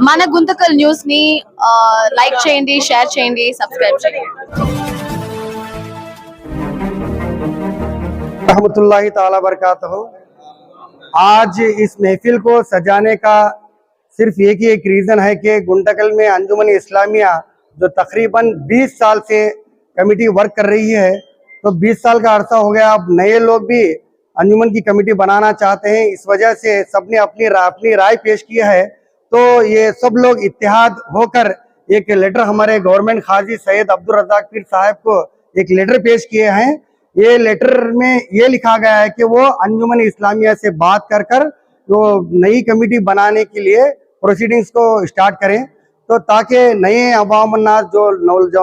మన గుంతకల్ న్యూస్ ని లైక్ చేయండి, షేర్ చేయండి, సబ్స్క్రైబ్ చేయండి। रहमतुल्लाहि ताला बरकातहू। आज इस महफिल को सजाने का सिर्फ एक रीज़न है कि गुंटकल में अंजुमन इस्लामिया जो तकरीबन 20 साल से कमेटी वर्क कर रही है, तो 20 साल का अरसा हो गया। अब नए लोग भी अंजुमन की कमेटी बनाना चाहते हैं, इस वजह से सबने अपनी राय पेश की है। तो ये सब लोग इत्तेहाद होकर एक लेटर हमारे गवर्नमेंट खाजी सैयद अब्दुल रज़ाक पीर साहब को एक लेटर पेश किए हैं। ये लेटर में ये लिखा गया है कि वो अंजुमन इस्लामिया से बात कर जो नई कमेटी बनाने के लिए प्रोसीडिंग्स को स्टार्ट करें, तो ताकि नए अवामन्नास जो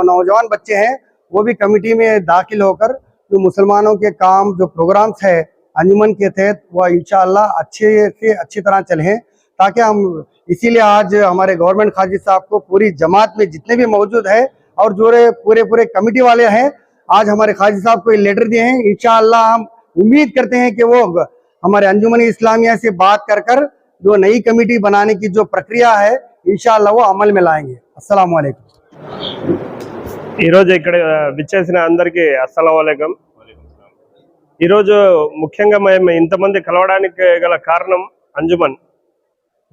नौजवान बच्चे हैं वो भी कमेटी में दाखिल होकर जो मुसलमानों के काम जो प्रोग्राम्स है अंजुमन के तहत वह इंशाअल्लाह अच्छे से अच्छी तरह चलें। ताकि हम इसीलिए आज हमारे गवर्नमेंट खाजी साहब को पूरी जमात में जितने भी मौजूद है और जो पूरे कमेटी वाले हैं, आज हमारे खाजी साहब को लेटर दिए हैं। इंशाअल्लाह हम उम्मीद करते हैं कि वो हमारे अंजुमन इस्लामिया से बात कर जो नई कमेटी बनाने की जो प्रक्रिया है इंशाअल्लाह वो अमल में लाएंगे। अस्सलाम वालेकुम। ఇక్కడ విచ్చేసిన అందరికీ అస్సలాము అలైకుం। ఈరోజు ముఖ్యంగా మేము ఇంతమంది కలవడానికి గల కారణం అంజుమన్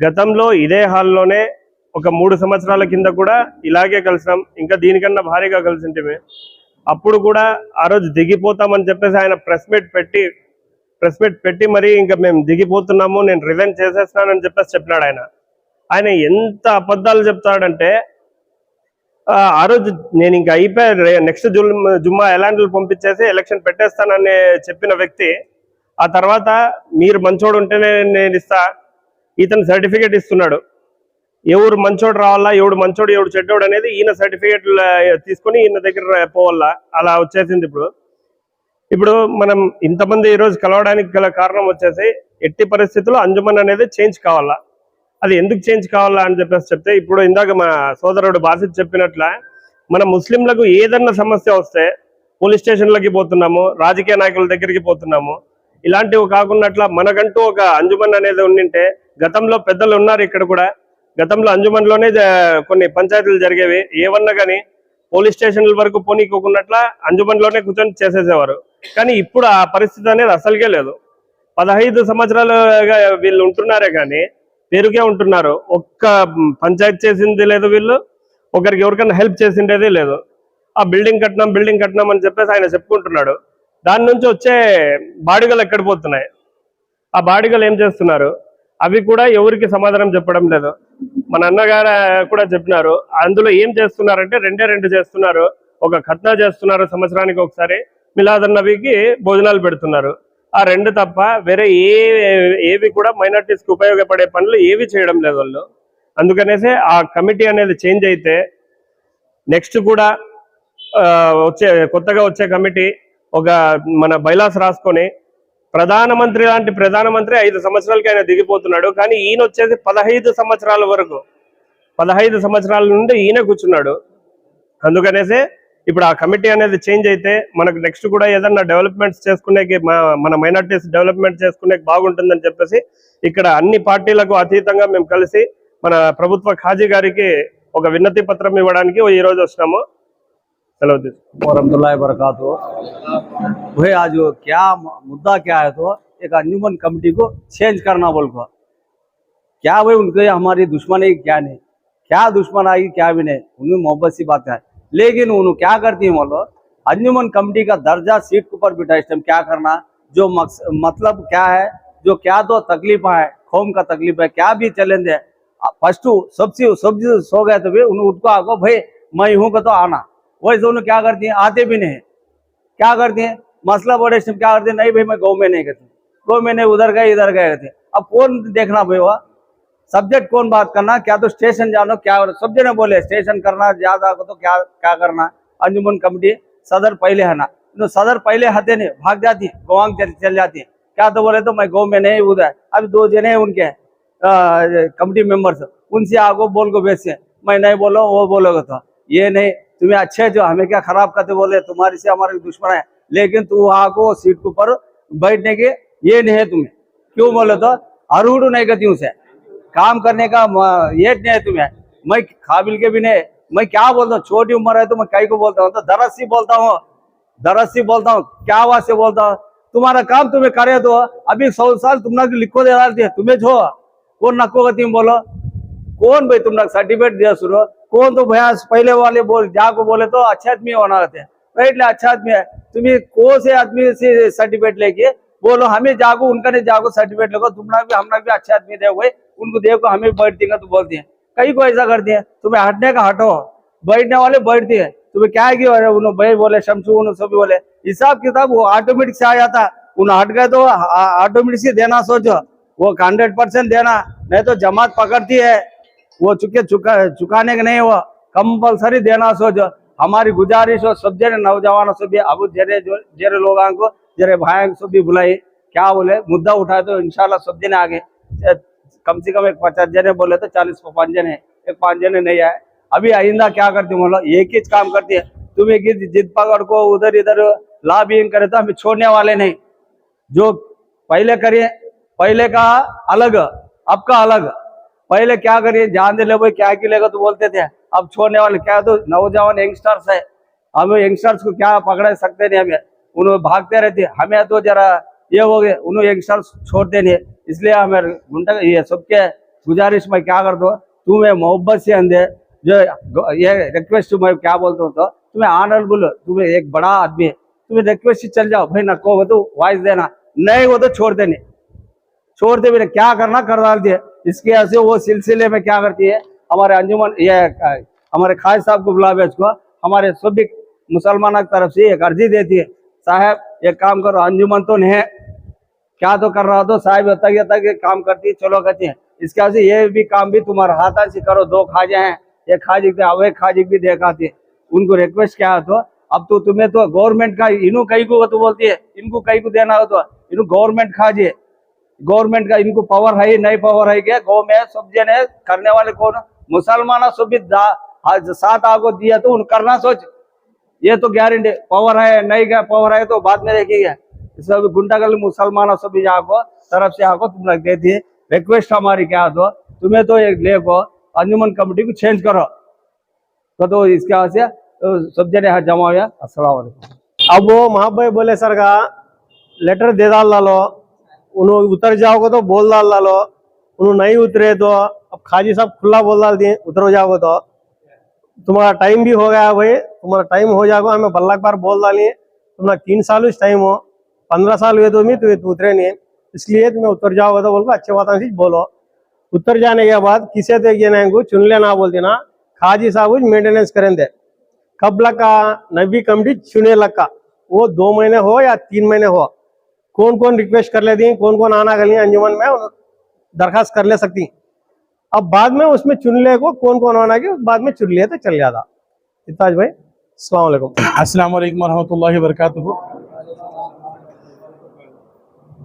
గతంలో ఇదే హాల్లోనే ఒక 3 సంవత్సరాల కింద కూడా ఇలాగే కలిసాం, ఇంకా దీనికన్నా భారీగా కలిసింటిమే। అప్పుడు కూడా ఆ రోజు దిగిపోతామని చెప్పేసి ఆయన ప్రెస్ మీట్ పెట్టి మరి ఇంకా మేము దిగిపోతున్నాము, నేను రిజైన్ చేసేస్తున్నానని చెప్పేసి చెప్పినాడు ఆయన ఎంత అబద్ధాలు చెప్తాడంటే, ఆ రోజు నేను ఇంకా అయిపోయా నెక్స్ట్ జుమ్మా ఎలాంటి పంపించేసి ఎలక్షన్ పెట్టేస్తానని చెప్పిన వ్యక్తి ఆ తర్వాత మీరు మంచోడు ఉంటేనే నేను ఇస్తా, ఇతను సర్టిఫికేట్ ఇస్తున్నాడు। ఎవరు మంచోడు రావాలా, ఎవడు మంచోడు ఎవడు చెడ్డోడు అనేది ఈయన సర్టిఫికేట్ తీసుకొని ఈయన దగ్గర పోవాలా, అలా వచ్చేసింది। ఇప్పుడు మనం ఇంతమంది ఈరోజు కలవడానికి గల కారణం వచ్చేసి ఎట్టి పరిస్థితుల్లో అంజుమన్ అనేది చేంజ్ కావాలా। అది ఎందుకు చేంజ్ కావాలా అని చెప్పేసి చెప్తే, ఇప్పుడు ఇందాక మా సోదరుడు బాసిత్ చెప్పినట్ల మన ముస్లింలకు ఏదన్నా సమస్య వస్తే పోలీస్ స్టేషన్లకి పోతున్నాము, రాజకీయ నాయకుల దగ్గరికి పోతున్నాము। ఇలాంటివి కాకున్నట్ల మనకంటూ ఒక అంజుమన్ అనేది ఉండింటే, గతంలో పెద్దలు ఉన్నారు ఇక్కడ కూడా, గతంలో అంజుమన్లోనే కొన్ని పంచాయతీలు జరిగేవి, ఏమన్నా కానీ పోలీస్ స్టేషన్ల వరకు పోనీకోకున్నట్ల అంజుమన్లోనే కూర్చొని చేసేసేవారు। కానీ ఇప్పుడు ఆ పరిస్థితి అనేది అసలుకే లేదు। 15 సంవత్సరాలుగా వీళ్ళు ఉంటున్నారే కానీ పేరుకే ఉంటున్నారు, ఒక్క పంచాయతీ చేసింది లేదు, వీళ్ళు ఒకరికి ఎవరికైనా హెల్ప్ చేసిండేది లేదు। ఆ బిల్డింగ్ కట్టినాం అని చెప్పేసి ఆయన చెప్పుకుంటున్నాడు। దాని నుంచి వచ్చే బాడిగలు ఎక్కడ పోతున్నాయి, ఆ బాడిగలు ఏం చేస్తున్నారు, అవి కూడా ఎవరికి సమాధానం చెప్పడం లేదు। మన అన్నగారు కూడా చెప్పినారు, అందులో ఏం చేస్తున్నారంటే రెండే చేస్తున్నారు, ఒక ఖత్నా చేస్తున్నారు సంవత్సరానికి ఒకసారి, మిలాదన్ నబీకి భోజనాలు పెడుతున్నారు, ఆ 2 తప్ప వేరే ఏవి కూడా మైనార్టీస్కి ఉపయోగపడే పనులు ఏవి చేయడం లేదు వాళ్ళు। అందుకనేసే ఆ కమిటీ అనేది చేంజ్ అయితే నెక్స్ట్ కూడా కొత్తగా వచ్చే కమిటీ ఒక మన బైలాస్ రాసుకొని ప్రధానమంత్రి లాంటి ప్రధానమంత్రి 5 సంవత్సరాలకి ఆయన దిగిపోతున్నాడు, కానీ ఈయన వచ్చేసి 15 సంవత్సరాల వరకు 15 సంవత్సరాల నుండి ఈయన కూర్చున్నాడు। అందుకనేసే ఇప్పుడు ఆ కమిటీ అనేది చేంజ్ అయితే మనకు నెక్స్ట్ కూడా ఏదన్నా డెవలప్మెంట్స్ చేసుకునేకి మన మైనార్టీస్ డెవలప్మెంట్ చేసుకునేకి బాగుంటుందని చెప్పేసి ఇక్కడ అన్ని పార్టీలకు అతీతంగా మేము కలిసి మన ప్రభుత్వ ఖాజీ గారికి ఒక విన్నతి పత్రం ఇవ్వడానికి ఈ రోజు వచ్చినాము। సెలవు తీసుకుంటాం। वरहमतुल्लाहि वबरकातुहू। भाई आज क्या मुद्दा क्या है, तो एक अंजुमन कमेटी को चेंज करना बोल को क्या भाई उनके हमारी दुश्मनी क्या नहीं, क्या दुश्मन आएगी क्या भी नहीं, उनमें मोहब्बत सी बात है। लेकिन उन्होंने क्या करती है बोलो, अंजुमन कमेटी का दर्जा सीट के ऊपर बिठा, इस टाइम क्या करना, जो मतलब क्या है, जो क्या तो तकलीफ है, कौम का तकलीफ है, क्या भी चैलेंज है, फर्स्ट सबसे सो गए तो भी उनको आगो भाई मैं हूँ का तो आना, वही दोनों क्या करती हैं, आते भी नहीं, क्या करती हैं मसला बड़े क्या करते हैं, नहीं भाई मैं गाँव में नहीं करती, गाँव में नहीं उधर गए इधर गए करते। अब कौन देखना भाई, वह सब्जेक्ट कौन बात करना, क्या तो स्टेशन जानो, क्या सब जने बोले स्टेशन करना ज्यादा तो क्या करना। अंजुमन कमेटी सदर पहले है ना, तो सदर पहले हते नहीं भाग जाती है, गाँव चल जाती है, क्या तो बोले तो मैं गाँव में नहीं उधर। अभी 2 जने उनके कमेटी मेंबर्स, उनसे आगो बोल को बेचे, मैं नहीं बोलो वो बोलोगे तो ये नहीं, तुम्हें अच्छे जो हमें क्या खराब करते बोले, तुम्हारे से हमारे दुश्मन है, लेकिन तू वहाँ को सीट के ऊपर बैठने के ये नहीं है तुम्हें, क्यों बोले तो अरूढ़ नहीं करती उसे, काम करने का ये नहीं है तुम्हें। मैं काबिल के भी नहीं, मैं क्या बोलता हूँ, छोटी उम्र है तो मैं कई को बोलता हूँ, तो दरअस से बोलता हूँ, दरअस से बोलता हूँ, क्या आवाज से बोलता हूँ। तुम्हारा काम तुम्हें करे तो अभी 100 साल तुमने लिखो दे डालती है, तुम्हें छो कौन नको का तुम बोलो, कौन भाई तुमने सर्टिफिकेट दिया सुनो, कौन तो भैया पहले वाले बोल जाको बोले तो अच्छा आदमी होना रहते हैं, राइट, अच्छा आदमी है, तुम्हें कौन से आदमी से सर्टिफिकेट लेके बोलो हमें जागो, उनका नहीं जागो सर्टिफिकेट लगो, तुमने भी हमने भी अच्छे आदमी दे गए, उनको देखो हमें बैठ देंगे तो बोलती है, कई को ऐसा करती है, तुम्हें हटने का हटो, बैठने वाले बैठती है, तुम्हें क्या है कि उन्होंने भाई बोले शमसू उन्होंने सभी बोले, हिसाब किताब वो ऑटोमेटिक से आ जाता, उन्हें हट गए तो ऑटोमेटिक से देना सोचो, वो 100% देना, नहीं तो जमात पकड़ती है, वो चुकाने के नहीं, वो कंपलसरी देना सोचो। हमारी गुजारिश हो सब जने नौजवानों से भी, अब जरे लोगों को जरे भाई से भी बुलाई, क्या बोले मुद्दा उठाए तो इंशाल्लाह सब जने आगे, कम से कम एक 50 जने बोले तो 40-5 जने, एक 5 जने नहीं आए। अभी आइंदा क्या करती हूँ, मतलब एक ही काम करती है, तुम एक ही जिद पकड़ को उधर इधर लॉबिंग करे तो हमें छोड़ने वाले नहीं, जो पहले करिए, पहले का अलग अब का अलग, पहले क्या करिए जान दे ले भाई क्या किलेगा तो बोलते थे, अब छोड़ने वाले क्या, तो नौजवान यंगस्टर्स है, हम यंगस्टर्स को क्या पकड़ सकते नहीं, हमें उन्हें भागते रहते, हमें तो जरा ये हो गए, उन्हें यंगस्टर्स छोड़ते नहीं, इसलिए हमें घंटा ये सबके गुजारिश में क्या कर दो, तुम्हें मोहब्बत से अंदे जो ये रिक्वेस्ट मैं क्या बोलता हूँ, तो तुम्हें ऑनरेबल, तुम्हें एक बड़ा आदमी है, तुम्हें रिक्वेस्ट चल जाओ भाई, न को तो वॉइस देना, नहीं वो तो छोड़ते नहीं, छोड़ते भी क्या करना कर डालती है। इसके ऐसे वो सिलसिले में क्या करती है, हमारे अंजुमन ये हमारे खाज साहब को बुला भेज को हमारे सभी मुसलमानों की तरफ से एक अर्जी देती है, साहब एक काम करो, अंजुमन तो नहीं है क्या तो कर रहा, तो साहब तक काम करती है, चलो कहती है, इसके वजह से ये भी काम भी तुम्हारे हाथ से करो, 2 खाजे हैं, एक खाजी अवैध खाजी भी देखाती है, उनको रिक्वेस्ट क्या है, तो अब तो तुम्हें तो गवर्नमेंट का इनको कई को तो बोलती है, इनको कई को देना हो तो इनको गवर्नमेंट खाजे, गवर्नमेंट का इनको पावर है नहीं, पावर है क्या गौ में सब जने करने वाले कौन, मुसलमान सभी साथ आगो दिया तो उन करना सोच, ये तो गारंटी पावर है नहीं, क्या पावर है तो बाद में देखेंगे, सब गुंडागल मुसलमान सभी आको तरफ से आको तुम रख देती है, रिक्वेस्ट हमारी क्या तो तुम्हें तो एक ले को अंजुमन कमेटी को चेंज करो, तो इसके वजह से तो सब जने यहाँ जमा हुआ। अस्सलाम वालेकुम। अब वो महाभाई बोले सर का लेटर दे डालो, उन्होंने उतर जाओगे तो बोल डालो, उन्होंने नहीं उतरे तो अब खाजी साहब खुला बोल डाल दिए उतर जाओगे तो तुम्हारा टाइम भी हो गया भाई, तुम्हारा टाइम हो जाएगा, हमें बल्ला बार बोल डालिए, तुम्हारा 3 साल उस टाइम हो, 15 साल हुए तो तो उतरे नहीं, इसलिए तुम्हें उतर जाओगे तो बोलो अच्छे बात बोलो, उतर जाने के बाद किसे देना चुन लेना बोल देना, खाजी साहब मेंटेनेंस करें दे, कब लगा नबी कमेटी चुने लगा, वो 2 महीने हो या 3 महीने हो, कौन कौन रिक्वेस्ट कर लेती, कौन कौन आना कर लिया अंजुमन में दरखास्त कर ले सकती, अब बाद में उसमें चुन ले को कौन कौन आना के बाद में चुन लिया तो चल जाता। इताज भाई अस्सलाम वालेकुम। अस्सलाम वालेकुम रहमतुल्लाहि व बरकातुहू।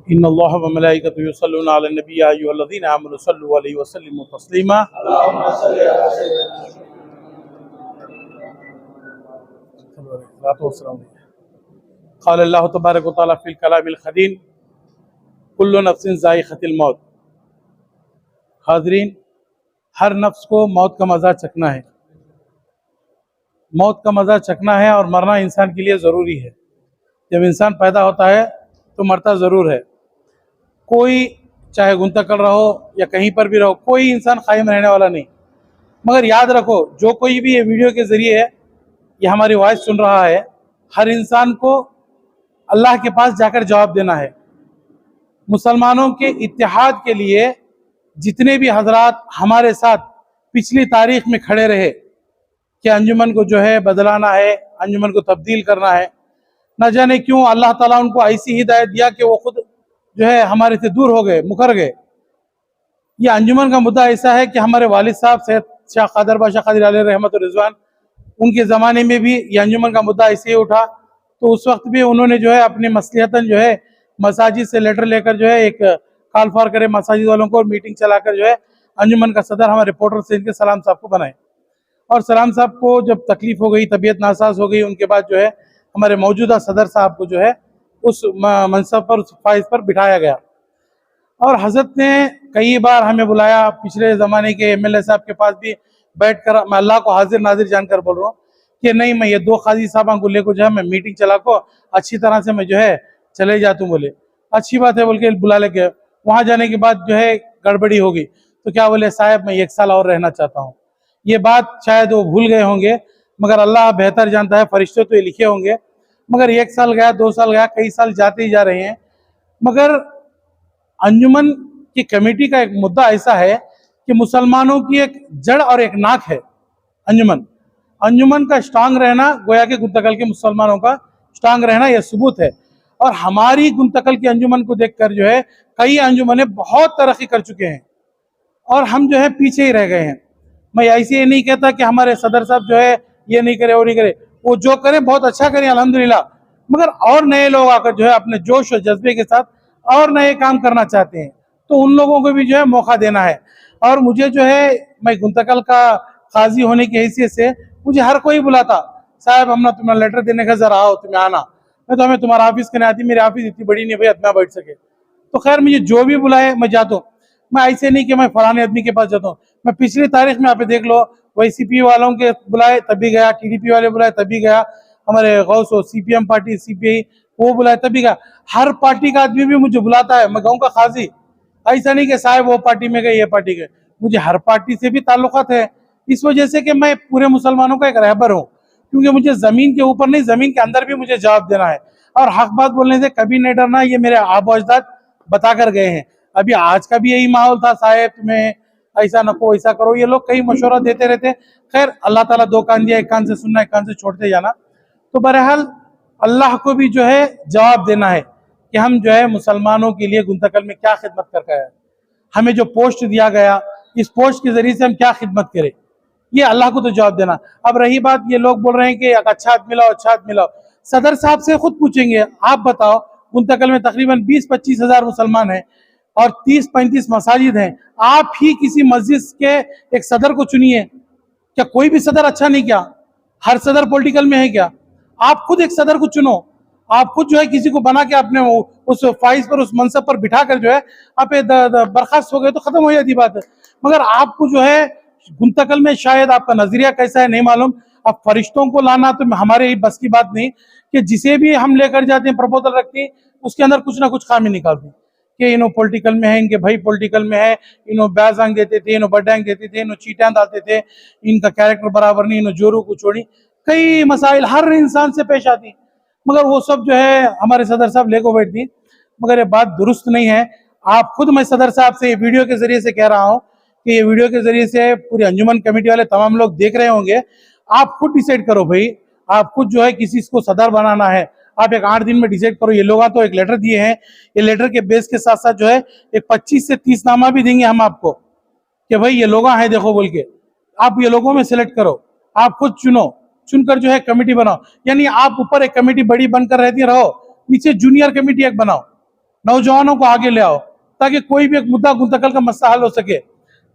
इन्नल्लाह व मलाइकतहु युसल्लूना अलन नबी या अय्युहल्लज़ीना आमनु सल्लु अलैहि व सल्लिमु तस्लीमा। क़ाल अल्लाहु तबारक व तआला फ़िल कलामिल ख़दीम कुल्लु नफ्सिन ज़ाइक़तुल मौत। हाज़रीन, हर नफ्स को मौत का मज़ा चखना है, मौत का मज़ा चखना है और मरना इंसान के लिए ज़रूरी है। जब इंसान पैदा होता है तो मरता ज़रूर है, कोई चाहे गुंतकल रहो या कहीं पर भी रहो, कोई इंसान कायम रहने वाला नहीं। मगर याद रखो, जो कोई भी ये वीडियो के ज़रिए ये हमारी वॉइस सुन रहा है, हर इंसान को अल्लाह के पास जाकर जवाब देना है। मुसलमानों के इत्तेहाद के लिए जितने भी हजरात हमारे साथ पिछली तारीख में खड़े रहे कि अंजुमन को जो है बदलाना है, अंजुमन को तब्दील करना है, न जाने क्यों अल्लाह ताला उनको ऐसी हिदायत दिया कि वो खुद जो है हमारे से दूर हो गए, मुकर गए। ये अंजुमन का मुद्दा ऐसा है कि हमारे वालिद साहब सैयद शाह कादर बादशाह कादरी अलैहि रहमत व रिज़वान, उनके ज़माने में भी ये अंजुमन का मुद्दा ऐसे ही उठा, तो उस वक्त भी उन्होंने जो है अपनी मसलिहतन जो है मसाजिद से लेटर लेकर जो है एक कॉल फॉर करे मसाजिद वालों को, और मीटिंग चलाकर जो है अंजुमन का सदर हमारे रिपोर्टर से इनके सलाम साहब को बनाए। और सलाम साहब को जब तकलीफ हो गई, तबीयत नासाज हो गई, उनके बाद जो है हमारे मौजूदा सदर साहब को जो है उस मनसब पर, उस फाइज पर बिठाया गया। और हजरत ने कई बार हमें बुलाया, पिछले ज़माने के एमएलए साहब के पास भी बैठकर, मैं अल्लाह को हाजिर नाजिर जानकर बोल रहा हूँ कि नहीं, मैं ये 2 काजी साहबा को लेकर जो है मैं मीटिंग चला को अच्छी तरह से मैं जो है चले जाता हूँ। बोले अच्छी बात है बोल के बुला लेके, वहाँ जाने के बाद जो है गड़बड़ी हो गई, तो क्या बोले साहब मैं 1 साल और रहना चाहता हूँ। ये बात शायद वो भूल गए होंगे, मगर अल्लाह बेहतर जानता है, फरिश्ते तो ये लिखे होंगे। मगर 1 साल गया, 2 साल गया, कई साल जाते ही जा रहे हैं। मगर अंजुमन की कमेटी का एक मुद्दा ऐसा है कि मुसलमानों की एक जड़ और एक नाक है अंजुमन। अंजुमन का स्ट्रांग रहना गोया के गुंतकल के मुसलमानों का स्ट्रांग रहना यह सबूत है। और हमारी गुंतकल की अंजुमन को देखकर जो है कई अंजुमनें बहुत तरक्की कर चुके हैं और हम जो है पीछे ही रह गए हैं। मैं ऐसे ये नहीं कहता कि हमारे सदर साहब जो है ये नहीं करे वो नहीं करे, वो जो करें बहुत अच्छा करें अल्हम्दुलिल्लाह, मगर और नए लोग आकर जो है अपने जोश और जज्बे के साथ और नए काम करना चाहते हैं, तो उन लोगों को भी जो है मौका देना है। और मुझे जो है, मैं गुंतकल का काजी होने की हैसियत से मुझे हर कोई बुलाता, साहब हम ना तुम्हें लेटर देने का जरा आओ, तुम्हें आना। मैं तो हमें तुम्हारा ऑफिस करने आती, मेरी ऑफिस इतनी बड़ी नहीं भाई इतना बैठ सके। तो खैर मुझे जो भी बुलाए मैं जाता हूँ। मैं ऐसे नहीं कि मैं फलाने आदमी के पास जाता हूँ। मैं पिछली तारीख में आप देख लो, YCP वालों के बुलाए तभी गया, TDP वाले बुलाए तभी गया, हमारे गौस CPM पार्टी CPI वो बुलाए तभी गया। हर पार्टी का आदमी भी मुझे बुलाता है, मैं गाँव का काजी। ऐसा नहीं कि साहब वो पार्टी में गए ये पार्टी गए, मुझे हर पार्टी से भी ताल्लुकात है। इस वजह से कि मैं पूरे मुसलमानों का एक रहबर हूँ, क्योंकि मुझे जमीन के ऊपर नहीं जमीन के अंदर भी मुझे जवाब देना है। और हक बात बोलने से कभी नहीं डरना, ये मेरे आबो अजदाद बता कर गए हैं। अभी आज का भी यही माहौल था, साहब तुम्हें ऐसा नको ऐसा करो, ये लोग कई मशवरा देते रहते। खैर अल्लाह ताला 2 कान दिया, एक कान से सुनना एक कान से छोड़ते जाना। तो बहरहाल अल्लाह को भी जो है जवाब देना है कि हम जो है मुसलमानों के लिए गुंतकल में क्या खिदमत करके आए, हमें जो पोस्ट दिया गया इस पोस्ट के जरिए से हम क्या खिदमत करें, ये अल्लाह को तो जवाब देना। अब रही बात, ये लोग बोल रहे हैं कि अच्छा आदमी लाओ, अच्छा आदमी लाओ, सदर साहब से खुद पूछेंगे, आप बताओ गुंतकल में तकरीबन 20-25 हज़ार मुसलमान हैं और 30-35 मसाजिद हैं, आप ही किसी मस्जिद के एक सदर को चुनिए। क्या कोई भी सदर अच्छा नहीं? क्या हर सदर पॉलिटिकल में है? क्या आप खुद एक सदर को चुनो, आप खुद जो है किसी को बना के अपने उस फाइज पर उस मनसब पर बिठा कर जो है आप बर्खास्त हो गए तो खत्म हो जाती बात है। मगर आपको जो है गुंतकल में शायद आपका नजरिया कैसा है नहीं मालूम, अब फरिश्तों को लाना तो हमारे ही बस की बात नहीं कि जिसे भी हम लेकर जाते हैं प्रपोजल रखते हैं उसके अंदर कुछ ना कुछ खामी निकालते हैं कि इन्हों पॉलिटिकल में है, इनके भाई पॉलिटिकल में है, इन्हों बैजांग देते थे, इन्हों बड्डांग देते थे, इन्हों चीटां डालते थे, इनका कैरेक्टर बराबर नहीं, इन्हों जोरू को छोड़ी, कई मसाइल हर इंसान से पेश आती। मगर वो सब जो है हमारे सदर साहब लेको बैठती, मगर ये बात दुरुस्त नहीं है। आप खुद, मैं सदर साहब से ये वीडियो के जरिए से कह रहा हूँ कि ये वीडियो के जरिए से पूरी अंजुमन कमेटी वाले तमाम लोग देख रहे होंगे, आप खुद डिसाइड करो भाई, आप खुद जो है किसी को सदर बनाना है, आप एक 8 दिन में डिसाइड करो। ये लोग तो एक लेटर दिए हैं, ये लेटर के बेस के साथ साथ जो है एक 25 से 30 नामा भी देंगे हम आपको कि भाई ये लोग हैं देखो बोल के, आप ये लोगों में सिलेक्ट करो, आप खुद चुनो, चुनकर जो है कमेटी बनाओ। यानी आप ऊपर एक कमेटी बड़ी बनकर रहती रहो, नीचे जूनियर कमेटी एक बनाओ, नौजवानों को आगे ले आओ ताकि कोई भी एक मुद्दा गुंतकल का मसला हल हो सके,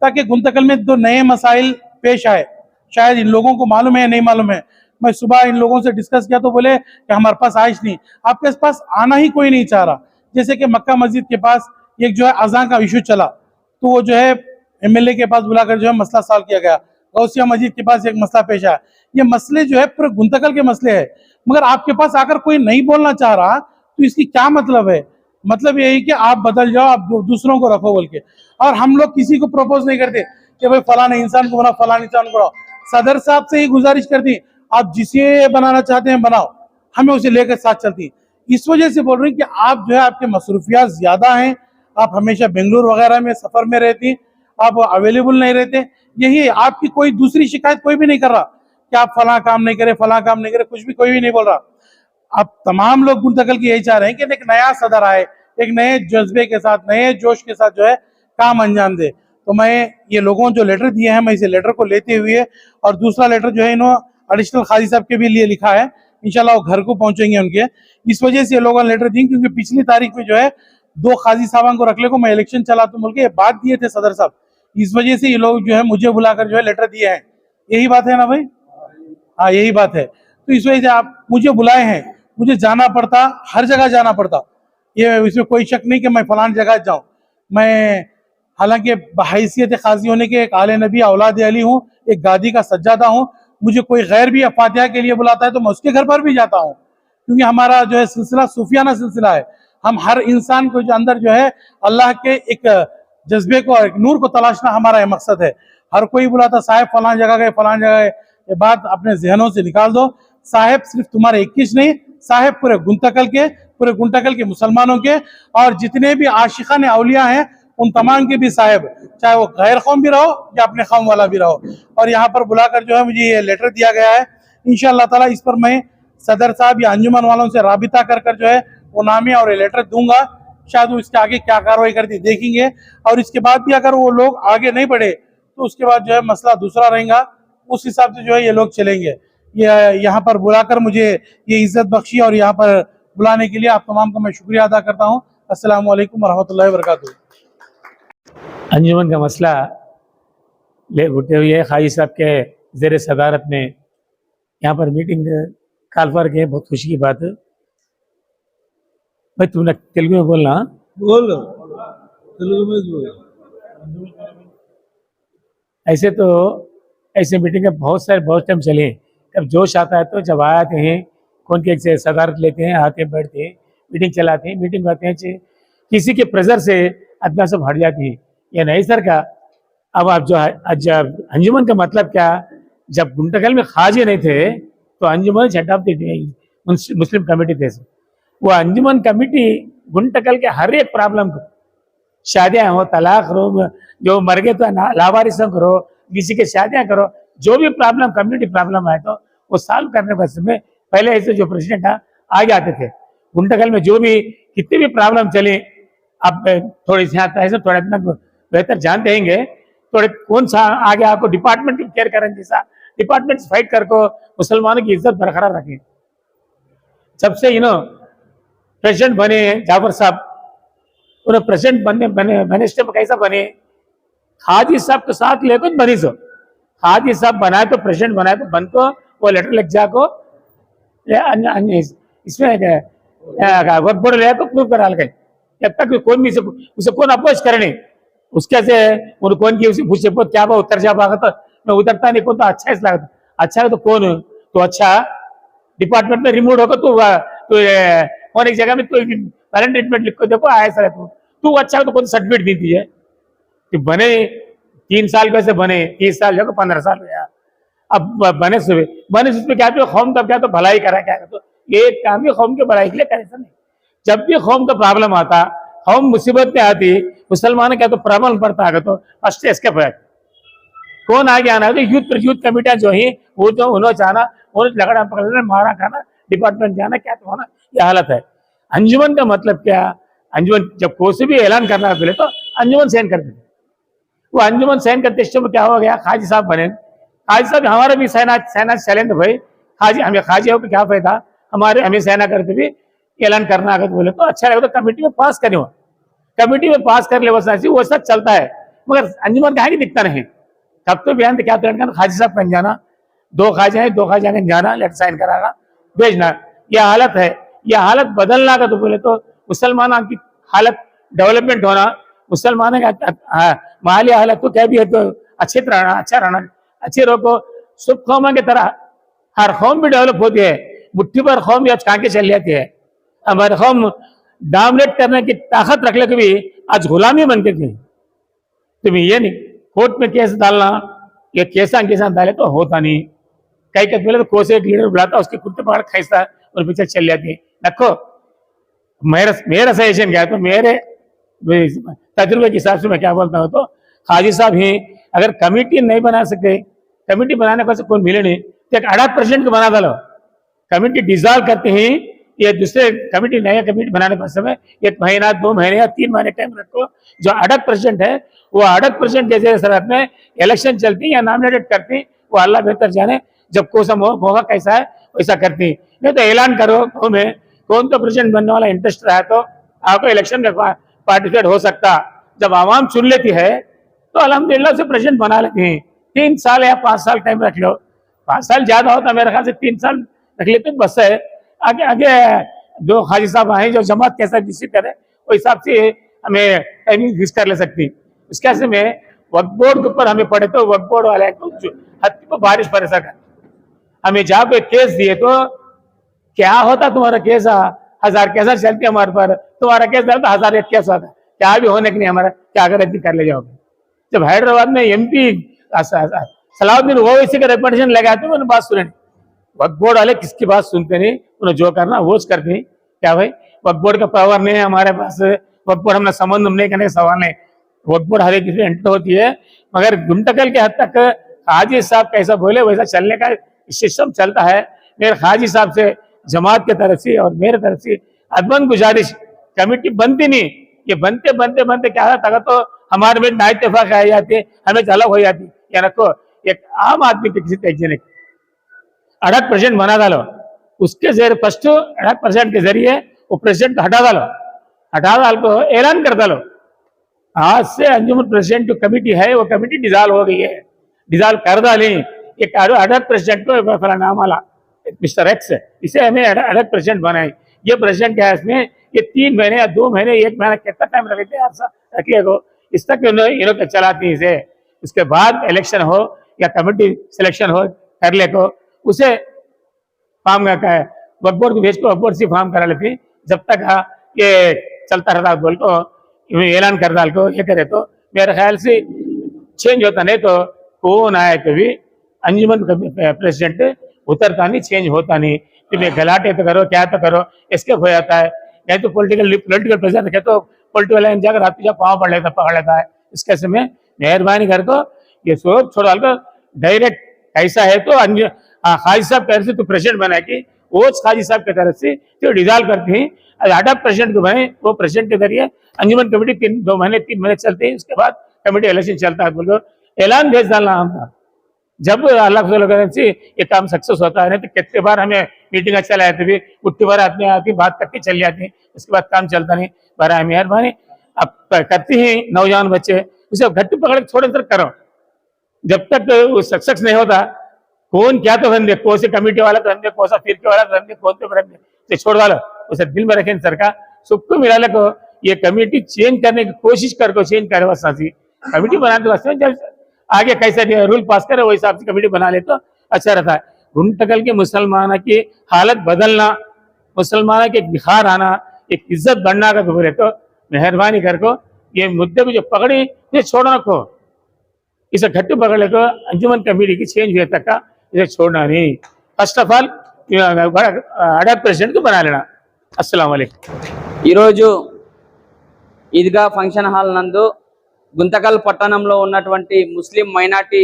ताकि गुंतकल में दो नए मसाइल पेश आए। शायद इन लोगों को मालूम है नहीं मालूम है, मैं सुबह इन लोगों से डिस्कस किया तो बोले कि हमारे पास आइश नहीं, आपके पास आना ही कोई नहीं चाह रहा। जैसे कि मक्का मस्जिद के पास एक जो है अज़ान का इशू चला तो वो जो है MLA के पास बुलाकर जो है मसला सॉल्व किया गया। गौसिया मस्जिद के पास एक मसला पेश आया, ये मसले जो है पूरे गुंतकल के मसले हैं, मगर आपके पास आकर कोई नहीं बोलना चाह रहा तो इसकी क्या मतलब है? मतलब यही कि आप बदल जाओ, आप दूसरों को रखो बोल के। और हम लोग किसी को प्रपोज नहीं करते कि भाई फलाने इंसान को बनाओ, फलाने इंसान को बनाओ। सदर साहब से ही गुजारिश करती, आप जिसे बनाना चाहते हैं बनाओ, हमें उसे लेकर साथ चलती। इस वजह से बोल रही कि आप जो है आपके मसरूफियात ज्यादा हैं, आप हमेशा बेंगलुरु वगैरह में सफर में रहती, आप अवेलेबल नहीं रहते। यही आपकी कोई दूसरी शिकायत कोई भी नहीं कर रहा कि आप फला काम नहीं करे, फला काम नहीं करे, कुछ भी कोई भी नहीं बोल रहा। अब तमाम लोग गुंतकल की यही चाह रहे हैं कि एक नया सदर आए, एक नए जज्बे के साथ, नए जोश के साथ जो है काम अंजाम दे। तो मैं ये लोगों जो लेटर दिए हैं, मैं इसे लेटर को लेते हुए, और दूसरा लेटर जो है इन्होंने एडिशनल काजी साहब के भी लिए लिखा है, इंशाल्लाह वो घर को पहुंचेंगे उनके। इस वजह से ये लोगों ने लेटर दी क्योंकि पिछली तारीख में जो है 2 काजी साहबान को रख ले को मैं इलेक्शन चला तो बोल के बात दिए थे सदर साहब, इस वजह से ये लोग जो है मुझे बुलाकर जो है लेटर दिए हैं। यही बात है ना भाई? हाँ यही बात है। तो इस वजह से आप मुझे बुलाए हैं, मुझे जाना पड़ता, हर जगह जाना पड़ता, ये इसमें कोई शक नहीं कि मैं फलान जगह जाऊं, मैं हालांकि बहैसियत काजी होने के एक आले नबी औलाद अली हूँ, एक गादी का सज्जादा हूँ। मुझे कोई गैर भी फातिहा के लिए बुलाता है तो मैं उसके घर पर भी जाता हूँ, क्योंकि हमारा जो है सिलसिला सूफियाना सिलसिला है। हम हर इंसान को जो अंदर जो है अल्लाह के एक जज्बे को, एक नूर को तलाशना हमारा ये मकसद है। हर कोई बुलाता साहब फलां जगह गए, फलां जगह गए, ये बात अपने जहनों से निकाल दो। साहब सिर्फ तुम्हारे 21 नहीं, साहब पूरे गुंटकल के मुसलमानों के, और जितने भी आशिकान औलिया हैं उन तमाम के भी साहब, चाहे वो गैर कौम भी रहो या अपने कौम वाला भी रहो। और यहाँ पर बुलाकर जो है मुझे ये लेटर दिया गया है। इंशाअल्लाह ताला इस पर मैं सदर साहब या अंजुमन वालों से राबिता कर जो है वो नामे और ये लेटर दूंगा। शायद वो इसके आगे क्या कार्रवाई करती देखेंगे, और इसके बाद भी अगर वो लोग आगे नहीं बढ़े तो उसके बाद जो है मसला दूसरा रहेगा, उस हिसाब से जो है ये लोग चलेंगे। ये यहाँ पर बुलाकर मुझे ये इज्जत बख्शी और यहाँ पर बुलाने के लिए आप तमाम का मैं शुक्रिया अदा करता हूँ। अस्सलाम वालेकुम रहमतुल्लाहि व बरकातुहू। अंजुमन का मसला ले उठे हुए खाई साहब के ज़ेर सदारत में यहाँ पर मीटिंग कॉल पर के, बहुत खुशी की बात है। भाई तूने तेलुगु में बोलना, बोलो तेलुगु में बोलो। ऐसे तो ऐसे मीटिंग में बहुत टाइम चले। तब जोश आता है तो जब आते हैं कौन के से सदारत लेते हैं, आते बैठते हैं, मीटिंग चलाते हैं, मीटिंग करते हैं, किसी के प्रेशर से आत्मा सब हट जाती है। ये नहीं सर का। अब आप जो जब अंजुमन का मतलब क्या, जब गुंटकल में खाजी नहीं थे तो अंजुमन head of the Muslim committee थे। वो अंजुमन कमेटी गुंटकल के हर एक प्रॉब्लम को, शादियाँ हो, तलाक हो, जो मर गए तो लावारिसों करो, किसी के शादियाँ करो, जो भी प्रॉब्लम कम्युनिटी प्रॉब्लम है तो वो सॉल्व करने बस में पहले ऐसे जो प्रेसिडेंट था आगे आते थे। गुंटकल में जो भी कितनी भी प्रॉब्लम चली, अब थोड़ी सी ऐसे थोड़ा इतना बेहतर जानते हैंगे, थोड़े कौन सा आगे आपको डिपार्टमेंट की केयर करें, जैसा डिपार्टमेंट फाइट कर को मुसलमानों की इज्जत बरकरार रखें। जब से प्रेसिडेंट बने जाफर साहब, उन्हें प्रेसिडेंट बने स्टेप कैसा बने, खाजी साहब के साथ लेकर बनी सो, खाजी साहब बनाए तो प्रेसिडेंट बनाए तो बन तो वो लेटर लिख जाको इसमें बोर्ड ले तो प्रूव करा गए। जब तक कौन भी उसे कौन अपोज करने उसके से कौन की उसे पूछे क्या उत्तर जा पागा तो मैं उतरता नहीं, कौन तो अच्छा इस लगता अच्छा है तो कौन तो अच्छा डिपार्टमेंट में रिमूव होगा तो कौन एक जगह में तो पेरेंट ट्रीटमेंट लिख को देखो आया सर तू अच्छा है तो कौन सर्टिफिकेट दी थी है कि बने 3 साल कैसे बने, 30 साल जो 15 साल गया। अब बने उसमें क्या तो कौम का क्या तो भलाई करा क्या तो ये काम ही कौम के भलाई के लिए करे। नहीं, जब भी कौम का प्रॉब्लम आता, कौम मुसीबत में आती, मुसलमान क्या तो प्रॉब्लम पड़ता है तो फर्स्ट एस्केप है कौन आगे आना है तो यूथ कमेटियां जो है वो जो उन्होंने चाहना उन्होंने लगड़ा पकड़ना मारा खाना डिपार्टमेंट जाना क्या तो होना, ये हालत है। अंजुमन का मतलब क्या, अंजुमन जब कोई से भी ऐलान करना पहले तो अंजुमन साइन करते थे। वो अंजुमन साइन करते में क्या हो गया, खाजी साहब बने। खाजी साहब हमारा भी सेना चलें तो भाई खाजी हमें खाजी हो तो क्या फायदा, हमें सेना करते भी ऐलान करना अगर बोले तो अच्छा लगेगा तो कमेटी में पास करें, कमेटी में पास कर ले वो सब चलता है। मगर अंजुमन कहा कि दिखता नहीं। तब तो बयान क्या तो खाजी साहब बन जाना, 2 खाजा है 2 खाजा ने जाना लेटर साइन कराना भेजना, यह हालत है। यह हालत बदलना का तो बोले तो मुसलमानों की हालत डेवलपमेंट होना, मुसलमानों का माली हालत तो क्या भी है तो अच्छे रहना, अच्छा रहना, अच्छे रहो। सब कौमों की तरह हर कौम भी डेवलप होती है, मुट्ठी पर कौम भी आज कहाँ के चल जाती है। हमारे कौम डोमिनेट करने की ताकत रख ले भी आज गुलामी बन के थी। तुम्हें ये नहीं कोर्ट में केस डालना, ये केसा डाले तो होता नहीं। कई पहले तो कोर्ट से एक लीडर बुलाता, उसके कुत्ते पकड़ खींचता और पीछे चल जाती है। रखो मेरा सजेशन क्या है तो मेरे तजुर्बे के हिसाब से मैं क्या बोलता हूँ तो खाजी साहब ही अगर कमेटी नहीं बना सकते, कमेटी बनाने को कोई मिले नहीं तो एक 8% को बना डालो। कमेटी डिजॉल्व करते ही ये दूसरे कमेटी नया कमेटी बनाने का समय 1 महीना 2 महीने या 3 महीने टाइम रखो। जो 8% है वो 8% जैसे शरत में इलेक्शन चलती या नॉमिनेटेड करती, वो अल्लाह बेहतर जाने जब कोसम होगा कैसा है वैसा करती। नहीं तो ऐलान करो तुम्हें कौन तो प्रेसिडेंट बनने वाला इंटरेस्ट रहा तो आपको इलेक्शन में पार्टिसिपेट हो सकता। जब आवाम चुन लेती है तो अल्हम्दुलिल्लाह से प्रेसिडेंट बना लेते हैं। 3 साल या 5 साल टाइम रख लो, 5 साल ज्यादा होता मेरे ख्याल से 3 साल रख लेते बस है। आगे जो खाजी साहब आए जो जमात कैसा जिससे करे वो हिसाब से हमें टाइमिंग फिक्स कर ले सकती। उसके ऐसे में वक्फ बोर्ड के ऊपर हमें पड़े तो वक्फ बोर्ड वाले को हद को बारिश परेसा कर हमें जहाँ पे केस दिए तो क्या होता तुम्हारा केस 1000 केस चलती हमारे पर, तुम्हारा केस डालता 1001 केस आता, क्या भी होने के नहीं हमारा क्या अगर कर ले जाओगे। जब हैदराबाद में MP सलाउद्दीन ओवैसी का रिप्रेजेंटेशन लगाते मैंने बात सुने, वक्फ बोर्ड वाले किसकी बात सुनते नहीं, उन्हें जो करना वो करते नहीं। क्या भाई वक्फ बोर्ड का पावर नहीं है हमारे पास, वक्फ बोर्ड हमने संबंध नहीं करने का सवाल नहीं, वक्फ बोर्ड हर एक किसी एंटर होती है, मगर गुंटकल के हद तक हाजी साहब कैसा बोले वैसा चलने का सिस्टम चलता है। मेरे हाजी साहब से जमात के तरफ से और मेरे तरफ से अदबन गुजारिश, कमेटी बनती नहीं, ये बनते बनते बनते क्या होता तो हमारे में ना इत्तेफाक आ जाती है, हमें अलग हो जाती है। या रखो एक आम आदमी के किसी तरीके 8% बना डालो, उसके जरिए फर्स्ट 8% के जरिए वो प्रेसिडेंट को हटा डाल को ऐलान कर डालो, आज से अंजुमन प्रेसिडेंट जो कमेटी है वो कमेटी डिजॉल्व हो गई है, डिजॉल्व कर डाली। एक 8% को फलाना वाला मिस्टर एक्स इसे हमें 8% बनाए, ये प्रेसिडेंट क्या है इसमें, ये 3 महीने या 2 महीने 1 महीना कितना टाइम रखते हैं रखिए को इस तक इन्होंने चलाती इसे। उसके बाद इलेक्शन हो या कमेटी सिलेक्शन हो कर ले को उसे फॉर्म का है वक्फ बोर्ड को भेज को वक्फ बोर्ड से फॉर्म करा लेती, जब तक ये चलता रहता बोल को ऐलान कर डाल को ये करे तो मेरे ख्याल से चेंज होता नहीं तो कौन आए कभी अंजुमन प्रेसिडेंट उतरता नहीं, चेंज होता नहीं, तुम्हें गलाटे तो करो क्या तो करो एस्केप हो जाता है, या तो पॉलिटिकल प्रेशर रखे तो पॉलिटिकल लाइन जाकर आप पाँव पकड़ लेता है। इसके समय मेहरबानी कर को ये सोच छोड़ डाल डायरेक्ट ऐसा है तो खाजी साहब की तरफ से तो प्रेसिडेंट बना कि वो खाजी साहब की तरफ से जो डिजॉल्व करते हैं 8% को बने वो प्रेसिडेंट के जरिए अंजुमन कमेटी 2 महीने 3 महीने चलते हैं, उसके बाद कमेटी इलेक्शन चलता है, बोलो ऐलान भेज डालना हमका। जब अल्लाह से ये काम सक्सेस होता है नहीं तो कितने बार हमें मीटिंग चला जाती थी, उठती बार आदमी आती बात करके चल जाती है, उसके बाद काम चलता नहीं। बड़ा मेहरबानी अब करती हैं नौजवान बच्चे उसे घट्टू पकड़ के थोड़े देर करो, जब तक वो सक्सेस नहीं होता कौन क्या तो बंदे कौन से कमेटी वाला तो बंदे कौन सा फिर के वाला तो बंदे कौन से बंदे छोड़ डालो, उसे दिल में रखें। सरकार सबको मिला को ये कमेटी चेंज करने की कोशिश कर को चेंज करे वस्ता सी कमेटी बनाते वास्ते जब आगे कैसा रूल पास करे वही हिसाब से कमेटी बना ले तो अच्छा रहता है। गुंटकल के मुसलमान की हालत बदलना, मुसलमान के बिहार आना, एक इज्जत बढ़ना का बोले तो मेहरबानी कर को ये मुद्दे को जो पकड़ी ये छोड़ना को इसे घट्टू पकड़ को अंजुमन कमेटी की चेंज हुए तक का इसे छोड़ना नहीं। फर्स्ट ऑफ ऑल 8% को बना लेना। अस्सलाम वालेकुम। ఈరోజు ఈద్గా ఫంక్షన్ హాల్ నందు గుంతకల్ పట్టణంలో ఉన్నటువంటి ముస్లిం మైనార్టీ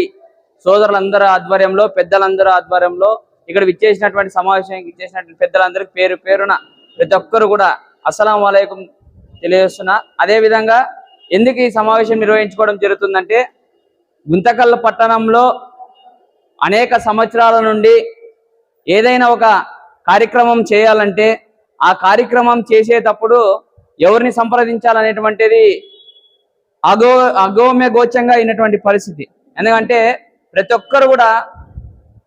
సోదరులందరి ఆధ్వర్యంలో పెద్దలందరి ఆధ్వర్యంలో ఇక్కడ విచ్చేసినటువంటి సమావేశానికి విచ్చేసినటువంటి పెద్దలందరికీ పేరు పేరున ప్రతి ఒక్కరు కూడా అస్సలాము అలైకుం తెలియజేస్తున్నా। అదే విధంగా ఎందుకు ఈ సమావేశం నిర్వహించుకోవడం జరుగుతుందంటే గుంతకల్ పట్టణంలో అనేక సంవత్సరాల నుండి ఏదైనా ఒక కార్యక్రమం చేయాలంటే ఆ కార్యక్రమం చేసేటప్పుడు ఎవరిని సంప్రదించాలనేటువంటిది అగోమ్య గోచంగా అయినటువంటి పరిస్థితి। ఎందుకంటే ప్రతి ఒక్కరు కూడా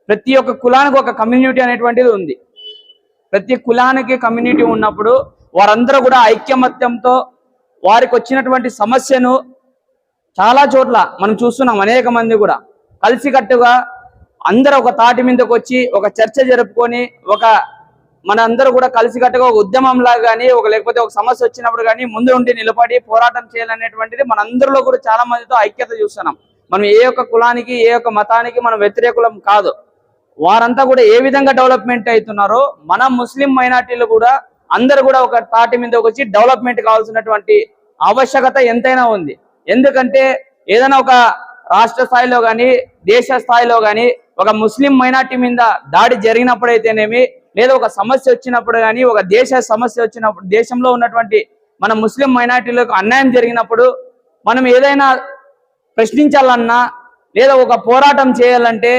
ప్రతి ఒక్క కులానికి ఒక కమ్యూనిటీ అనేటువంటిది ఉంది, ప్రతి కులానికి కమ్యూనిటీ ఉన్నప్పుడు వారందరూ కూడా ఐక్యమత్యంతో వారికి వచ్చినటువంటి సమస్యను చాలా చోట్ల మనం చూస్తున్నాం, అనేక మంది కూడా కలిసికట్టుగా అందరూ ఒక తాటి మీదకి వచ్చి ఒక చర్చ జరుపుకొని ఒక మనందరూ కూడా కలిసికట్టుగా ఒక ఉద్యమంలాగా కానీ ఒక లేకపోతే ఒక సమస్య వచ్చినప్పుడు కానీ ముందు ఉండి నిలబడి పోరాటం చేయాలనేటువంటిది మనందరిలో కూడా చాలా మందితో ఐక్యత చూస్తున్నాం। మనం ఏ ఒక్క కులానికి ఏ ఒక్క మతానికి మనం వ్యతిరేకులం కాదు, వారంతా కూడా ఏ విధంగా డెవలప్మెంట్ అవుతున్నారో మన ముస్లిం మైనార్టీలు కూడా అందరూ కూడా ఒక తాటి మీదకి వచ్చి డెవలప్మెంట్ కావాల్సినటువంటి ఆవశ్యకత ఎంతైనా ఉంది। ఎందుకంటే ఏదైనా ఒక రాష్ట్ర స్థాయిలో కానీ దేశ స్థాయిలో కానీ ఒక ముస్లిం మైనార్టీ మీద దాడి జరిగినప్పుడైతేనేమి లేదా ఒక సమస్య వచ్చినప్పుడు కానీ ఒక దేశ సమస్య వచ్చినప్పుడు దేశంలో ఉన్నటువంటి మన ముస్లిం మైనార్టీలకు అన్యాయం జరిగినప్పుడు మనం ఏదైనా ప్రశ్నించాలన్నా లేదా ఒక పోరాటం చేయాలంటే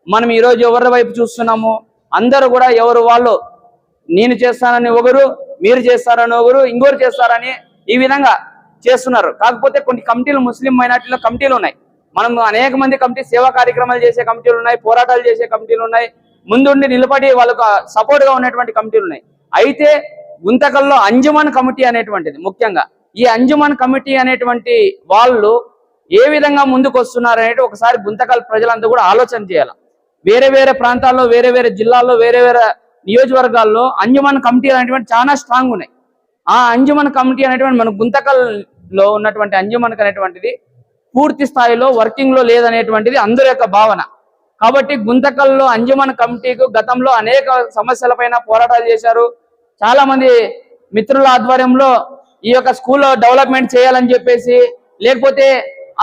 మనం ఈరోజు ఎవరి వైపు చూస్తున్నాము, అందరూ కూడా ఎవరు వాళ్ళు నేను చేస్తానని ఒకరు, మీరు చేస్తారని ఒకరు, ఇంకోరు చేస్తారని ఈ విధంగా చేస్తున్నారు। కాకపోతే కొన్ని కమిటీలు ముస్లిం మైనార్టీలో కమిటీలు ఉన్నాయి, మనం అనేక మంది కమిటీ సేవా కార్యక్రమాలు చేసే కమిటీలు ఉన్నాయి, పోరాటాలు చేసే కమిటీలు ఉన్నాయి, ముందుండి నిలబడి వాళ్ళకు సపోర్ట్ గా ఉన్నటువంటి కమిటీలు ఉన్నాయి। అయితే గుంతకల్లో అంజుమన్ కమిటీ అనేటువంటిది ముఖ్యంగా ఈ అంజుమన్ కమిటీ అనేటువంటి వాళ్ళు ఏ విధంగా ముందుకు వస్తున్నారు అనేది ఒకసారి గుంతకల్ ప్రజలంతా కూడా ఆలోచన చేయాలి. వేరే వేరే ప్రాంతాల్లో, వేరే వేరే జిల్లాల్లో, వేరే వేరే నియోజకవర్గాల్లో అంజుమన్ కమిటీ అనేటువంటి చాలా స్ట్రాంగ్ ఉన్నాయి. ఆ అంజుమన్ కమిటీ అనేటువంటి మన గుంతకల్లో ఉన్నటువంటి అంజుమన్ అనేటువంటిది పూర్తి స్థాయిలో వర్కింగ్ లో లేదనేటువంటిది అందరి యొక్క భావన. కాబట్టి గుంతకల్లో అంజుమన్ కమిటీకు గతంలో అనేక సమస్యలపైన పోరాటాలు చేశారు. చాలా మంది మిత్రుల ఆధ్వర్యంలో ఈ యొక్క స్కూల్లో డెవలప్మెంట్ చేయాలని చెప్పేసి, లేకపోతే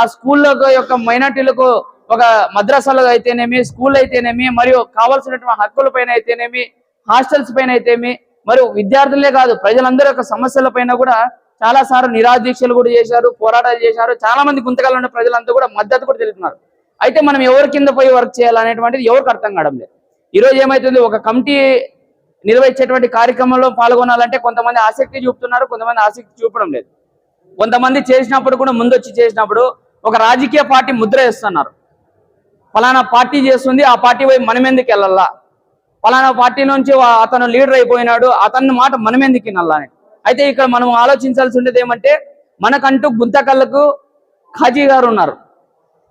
ఆ స్కూల్లో యొక్క మైనార్టీలకు ఒక మద్రసాలు అయితేనేమి, స్కూల్ అయితేనేమి, మరియు కావాల్సినటువంటి హక్కుల పైన అయితేనేమి, హాస్టల్స్ పైన అయితేమి, మరియు విద్యార్థులే కాదు ప్రజలందరి యొక్క సమస్యల పైన కూడా చాలా సార్లు నిరాదీక్షలు కూడా చేశారు, పోరాటాలు చేశారు. చాలా మంది గుంతకల్లో ఉన్న ప్రజలంతా కూడా మద్దతు కూడా తెలుపుతున్నారు. అయితే మనం ఎవరి కింద పోయి వర్క్ చేయాలనేటువంటిది ఎవరికి అర్థం కావడం లేదు. ఈరోజు ఏమైతుంది, ఒక కమిటీ నిర్వహించేటువంటి కార్యక్రమంలో పాల్గొనాలంటే కొంతమంది ఆసక్తి చూపుతున్నారు, కొంతమంది ఆసక్తి చూపడం లేదు. కొంతమంది చేసినప్పుడు కూడా ముందొచ్చి చేసినప్పుడు ఒక రాజకీయ పార్టీ ముద్ర వేస్తున్నారు. ఫలానా పార్టీ చేస్తుంది, ఆ పార్టీ వైపు మనం ఎందుకు వెళ్ళాలా, ఫలానా పార్టీ నుంచి అతను లీడర్ అయిపోయినాడు, అతని మాట మనం ఎందుకు వినాలా అని. అయితే ఇక్కడ మనం ఆలోచించాల్సి ఉండేది ఏమంటే, మనకంటూ గుంతకల్లకు ఖాజీ గారు ఉన్నారు,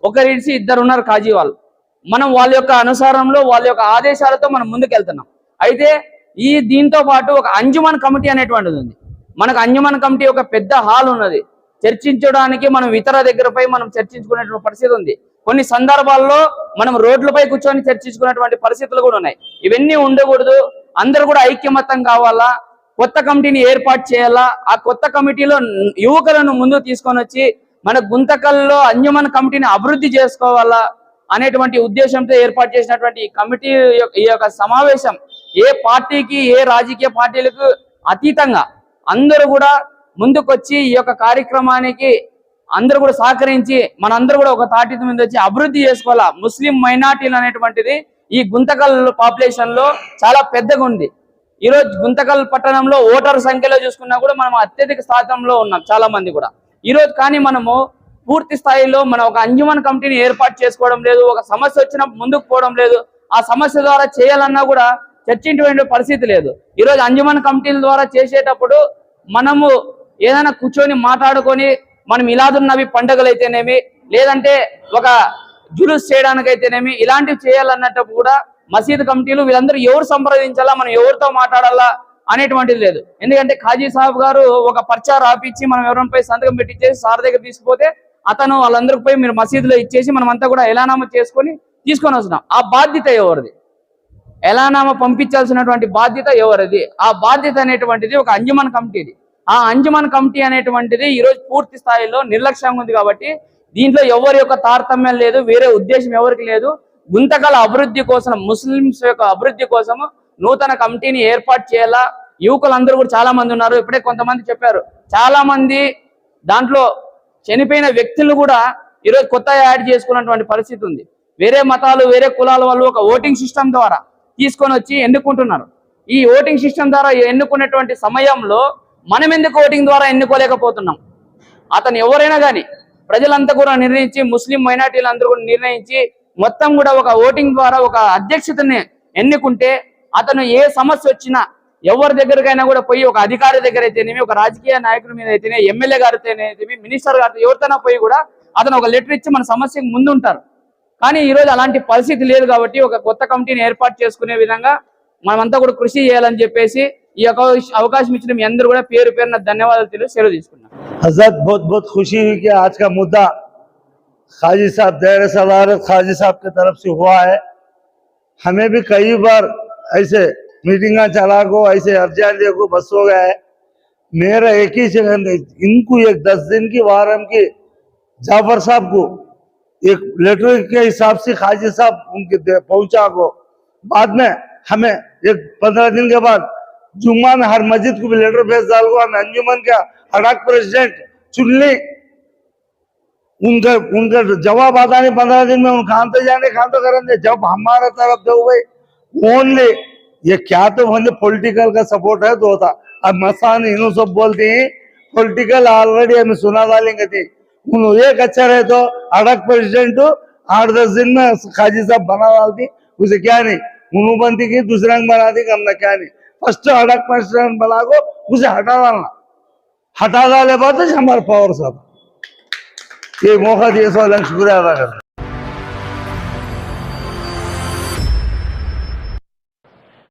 ఒకరిడిసి ఇద్దరు ఉన్నారు ఖాజీ వాళ్ళు. మనం వాళ్ళ యొక్క అనుసారంలో, వాళ్ళ యొక్క ఆదేశాలతో మనం ముందుకు వెళ్తున్నాం. అయితే దీంతో పాటు ఒక అంజుమన్ కమిటీ అనేటువంటిది ఉంది. మనకు అంజుమన్ కమిటీ ఒక పెద్ద హాల్ ఉన్నది. చర్చించడానికి మనం ఇతర దగ్గరపై మనం చర్చించుకునేటువంటి పరిస్థితి ఉంది. కొన్ని సందర్భాల్లో మనం రోడ్లపై కూర్చొని చర్చించుకునేటువంటి పరిస్థితులు కూడా ఉన్నాయి. ఇవన్నీ ఉండకూడదు. అందరూ కూడా ఐక్యమత్యం కావాలా, కొత్త కమిటీని ఏర్పాటు చేయాలా. ఆ కొత్త కమిటీలో యువకులను ముందుకు తీసుకొని వచ్చి మన గుంతకల్లో అంజుమన్ కమిటీని అభివృద్ధి చేసుకోవాలా అనేటువంటి ఉద్దేశంతో ఏర్పాటు చేసినటువంటి ఈ కమిటీ ఈ యొక్క సమావేశం ఏ పార్టీకి, ఏ రాజకీయ పార్టీలకు అతీతంగా అందరూ కూడా ముందుకొచ్చి ఈ యొక్క కార్యక్రమానికి అందరూ కూడా సహకరించి మనందరూ కూడా ఒక తాటి మీద వచ్చి అభివృద్ధి చేసుకోవాలా. ముస్లిం మైనార్టీలు అనేటువంటిది ఈ గుంతకల్ పాపులేషన్ లో చాలా పెద్దగా ఉంది. ఈరోజు గుంతకల్ పట్టణంలో ఓటర్ సంఖ్యలో చూసుకున్నా కూడా మనం అత్యధిక శాతంలో ఉన్నాం చాలా మంది కూడా ఈరోజు. కానీ మనము పూర్తి స్థాయిలో మనం ఒక అంజుమన్ కమిటీని ఏర్పాటు చేసుకోవడం లేదు. ఒక సమస్య వచ్చినప్పుడు ముందుకు పోవడం లేదు. ఆ సమస్య ద్వారా చేయాలన్నా కూడా చర్చించే పరిస్థితి లేదు. ఈరోజు అంజుమన్ కమిటీల ద్వారా చేసేటప్పుడు మనము ఏదైనా కూర్చొని మాట్లాడుకొని మనం ఇలాదున్నవి పండుగలు అయితేనేమి, లేదంటే ఒక జులుస్ చేయడానికైతేనేమి, ఇలాంటివి చేయాలన్నట్టు కూడా మసీద్ కమిటీలు వీళ్ళందరూ ఎవరు సంప్రదించాలా, మనం ఎవరితో మాట్లాడాలా అనేటువంటిది లేదు. ఎందుకంటే ఖాజీ సాహెబ్ గారు ఒక పర్చా రాపిచ్చి మనం ఎవరిపై సంతకం పెట్టించేసి సార్ దగ్గర తీసుకుపోతే అతను వాళ్ళందరికి పోయి మీరు మసీదులో ఇచ్చేసి మనం అంతా కూడా ఎలానామా చేసుకొని తీసుకొని వస్తున్నాం. ఆ బాధ్యత ఎవరిది? ఎలానామా పంపించాల్సినటువంటి బాధ్యత ఎవరిది? ఆ బాధ్యత అనేటువంటిది ఒక అంజుమన్ కమిటీది. ఆ అంజుమన్ కమిటీ అనేటువంటిది ఈరోజు పూర్తి స్థాయిలో నిర్లక్ష్యంగా ఉంది. కాబట్టి దీంట్లో ఎవరి యొక్క తారతమ్యం లేదు, వేరే ఉద్దేశం ఎవరికి లేదు. గుంతకల అభివృద్ధి కోసం, ముస్లింస్ యొక్క అభివృద్ధి కోసం నూతన కమిటీని ఏర్పాటు చేయాలా. యువకులందరూ కూడా చాలా మంది ఉన్నారు. ఇప్పుడే కొంతమంది చెప్పారు, చాలా మంది దాంట్లో చనిపోయిన వ్యక్తులు కూడా ఈరోజు కొత్త యాడ్ చేసుకున్నటువంటి పరిస్థితి ఉంది. వేరే మతాలు, వేరే కులాల వాళ్ళు ఒక ఓటింగ్ సిస్టమ్ ద్వారా తీసుకొని వచ్చి ఎన్నుకుంటున్నారు. ఈ ఓటింగ్ సిస్టమ్ ద్వారా ఎన్నుకునేటువంటి సమయంలో మనం ఎందుకు ఓటింగ్ ద్వారా ఎన్నుకోలేకపోతున్నాం? అతను ఎవరైనా కానీ ప్రజలంతా కూడా నిర్ణయించి, ముస్లిం మైనార్టీలు అందరూ కూడా నిర్ణయించి మొత్తం కూడా ఒక ఓటింగ్ ద్వారా ఒక అధ్యక్షతని ఎన్నుకుంటే అతను ఏ సమస్య వచ్చినా ఎవరి దగ్గరకైనా కూడా పోయి, ఒక అధికారి దగ్గర అయితేనేమి, ఒక రాజకీయ నాయకుడి మీద అయితేనే, ఎమ్మెల్యే గారితోనేమి, మినిస్టర్ గారితో ఎవరితోనా పోయి కూడా అతను ఒక లెటర్ ఇచ్చి మన సమస్యకు ముందు ఉంటారు. కానీ ఈరోజు అలాంటి పరిస్థితి లేదు. కాబట్టి ఒక కొత్త కమిటీని ఏర్పాటు చేసుకునే విధంగా మనమంతా కూడా కృషి చేయాలని చెప్పేసి ఈ అవకాశం ఇచ్చిన మీ అందరూ కూడా పేరు పేరున ధన్యవాదాలు తెలియజేసి సెలవు తీసుకున్నాం. हजरत बहुत बहुत खुशी हुई कि आज का मुद्दा खाजी साहब दायरे सदारत खाजी साहब की तरफ से हुआ है। हमें भी कई बार ऐसे मीटिंग चला को, ऐसे अर्जियां दे को बस हो गया है। मेरा एक ही इनको एक 10 दिन की वारम की जाफर साहब को एक लेटर के हिसाब से खाजी साहब उनके पहुंचा को, बाद में हमें एक 15 दिन के बाद जुम्मा में हर मस्जिद को भी लेटर भेज डाल को, हमें अंजुमन का अड़ाक प्रेसिडेंट चुन ली। उनका जवाब आता नहीं 15 दिन में, उन खान तो जाने खान तो करेंगे। जब हमारे तरफ दो भाई ओनली ये क्या तो बंदे पॉलिटिकल का सपोर्ट है तो होता। अब मसान इन्हों सब बोलते हैं पॉलिटिकल ऑलरेडी हमें सुना डालेंगे थी। उन्होंने एक अच्छा रहे तो अड़क प्रेसिडेंट 8-10 दिन में खाजी साहब बना डालती, उसे क्या नहीं उन्होंने बनती की दूसरा बना दी, हमने क्या नहीं फर्स्ट अड़क प्रेसिडेंट बना को उसे हटा डालना। हटा डाले बात है हमारे पावर साहब ये मौका दिए सो शुक्रिया अदा करते हैं।